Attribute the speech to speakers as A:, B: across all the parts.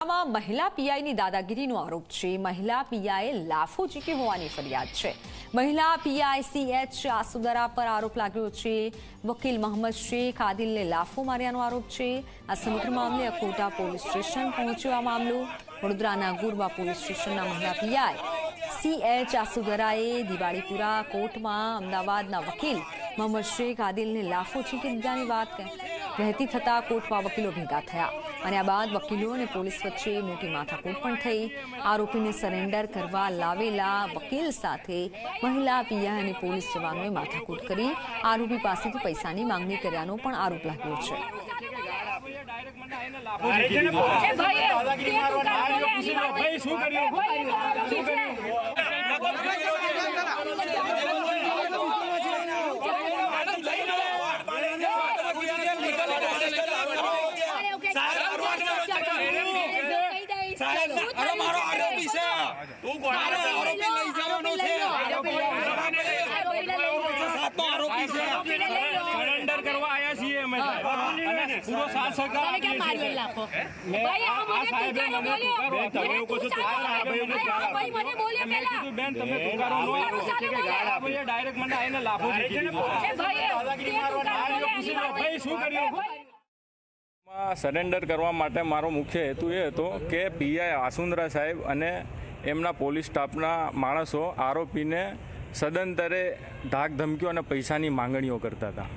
A: વડોદરામાં મહિલા પીઆઈની દાદાગીરીનો આરોપ છે। મહિલા પીઆઈએ લાફો ઝીકી હોવાની ફરિયાદ છે। મહિલા પીઆઈ CH આસુદરા પર આરોપ લાગ્યો છે। વકીલ મોહમ્મદ શેખ આદિલને લાફો માર્યાનો આરોપ છે। આ સમગ્ર મામલે અકોટા પોલીસ સ્ટેશન પહોંચ્યો આ મામલો। વડોદરાના ગુરબા પોલીસ સ્ટેશનના મહિલા પીઆઈ CH આસુદરાએ દિવાળીપુરા કોર્ટમાં અમદાવાદના વકીલ મોહમ્મદ શેખ આદિલને લાફો ઝીકી દીધાની વાત કહેતી થતા કોર્ટમાં વકીલો ભેગા થયા અને આ બાદ વકીલો અને પોલીસ વચ્ચે મોટી માથાકૂટ પણ થઈ। આરોપીને સરેન્ડર કરવા લાવેલા વકીલ સાથે મહિલા પીઆઈ અને પોલીસ જવાનોએ માથાકૂટ કરી આરોપી પાસેથી પૈસાની માંગણી કર્યાનો પણ આરોપ લાગ્યો છે।
B: સરેન્ડર કરવા આયા છીએ અમે અને પૂરો સાથ સહકાર બેન તમે ડાયરેક્ટ મને આવીને લાભો શું કર્યું। સરેન્ડર કરવા માટે મારો મુખ્ય હેતુ એ હતો કે પીઆઈ આસુંદરા સાહેબ અને એમના પોલીસ સ્ટાફના માણસો આરોપીને સદંતરે ધાક ધમકીઓ અને પૈસાની માંગણીઓ કરતા હતા।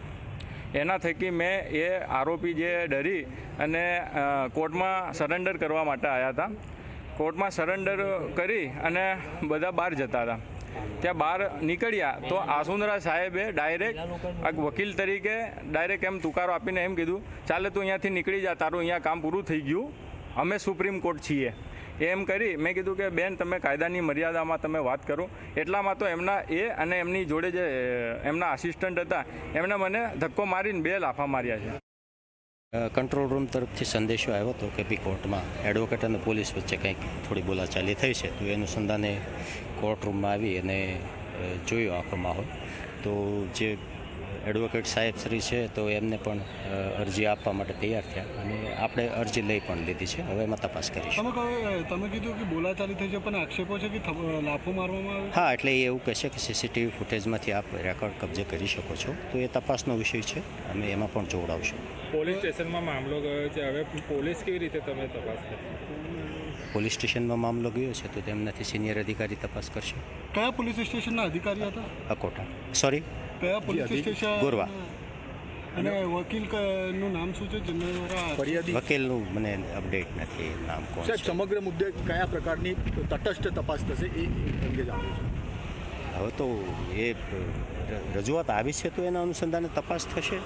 B: એના થકી મેં એ આરોપી જે ડરી અને કોર્ટમાં સરેન્ડર કરવા માટે આવ્યા હતા। કોર્ટમાં સરેન્ડર કરી અને બધા બહાર જતા હતા। ત્યાં બહાર નીકળ્યા તો આસુંદરા સાહેબે ડાયરેક્ટ વકીલ તરીકે ડાયરેક્ટ એમ તુકારો આપીને એમ કીધું, ચાલે તું અહીંયાથી નીકળી જા, તારું અહીંયા કામ પૂરું થઈ ગયું, અમે સુપ્રીમ કોર્ટ છીએ એમ કરી મેં કીધું કે બેન તમે કાયદાની મર્યાદામાં તમે વાત કરો। એટલામાં તો એમના એ અને એમની જોડે જે એમના આસિસ્ટન્ટ હતા એમણે મને ધક્કો મારીને 2 લાફા માર્યા છે।
C: કંટ્રોલ રૂમ તરફથી સંદેશો આવ્યો હતો કે ભાઈ કોર્ટમાં એડવોકેટ અને પોલીસ વચ્ચે કંઈક થોડી બોલાચાલી થઈ છે, તો એ અનુસંધાને કોર્ટ રૂમમાં આવી અને જોયો આખો માહોલ। તો જે એડવોકેટ સાહેબ શ્રી છે તો એમને પણ અરજી આપવા માટે તૈયાર થયા અને આપણે અરજી લઈ પણ લીધી છે। હવે એમાં તપાસ કરીશું।
D: તમે કીધું કે બોલાચાલી થઈ છે પણ આક્ષેપો છે કે લાફો મારવામાં આવે?
C: હા, એટલે એ એવું કહેશે કે CCTV ફૂટેજમાંથી આપ રેકોર્ડ કબજે કરી શકો છો, તો એ તપાસનો વિષય છે, અમે એમાં પણ જોડાવશું।
B: પોલીસ સ્ટેશનમાં મામલો ગયો છે, હવે પોલીસ કેવી રીતે તમે તપાસ કરશો?
C: પોલીસ સ્ટેશનમાં મામલો ગયો છે તો તેમનાથી સિનિયર અધિકારી તપાસ કરશે।
D: કયા પોલીસ સ્ટેશનના અધિકારી હતા?
C: અકોટા, સોરી
D: કયા પોલીસ સ્ટેશન?
C: ગોરવા।
D: અને વકીલનું નામ શું છે? ફરિયાદી
C: વકીલનું મને અપડેટ નથી, નામ કોણ છે?
D: સમગ્ર મુદ્દે કયા પ્રકારની તટસ્થ તપાસ થશે એ અંગે જાણવું છે।
C: હવે તો એ રજૂઆત આવી છે તો એના અનુસંધાને તપાસ થશે।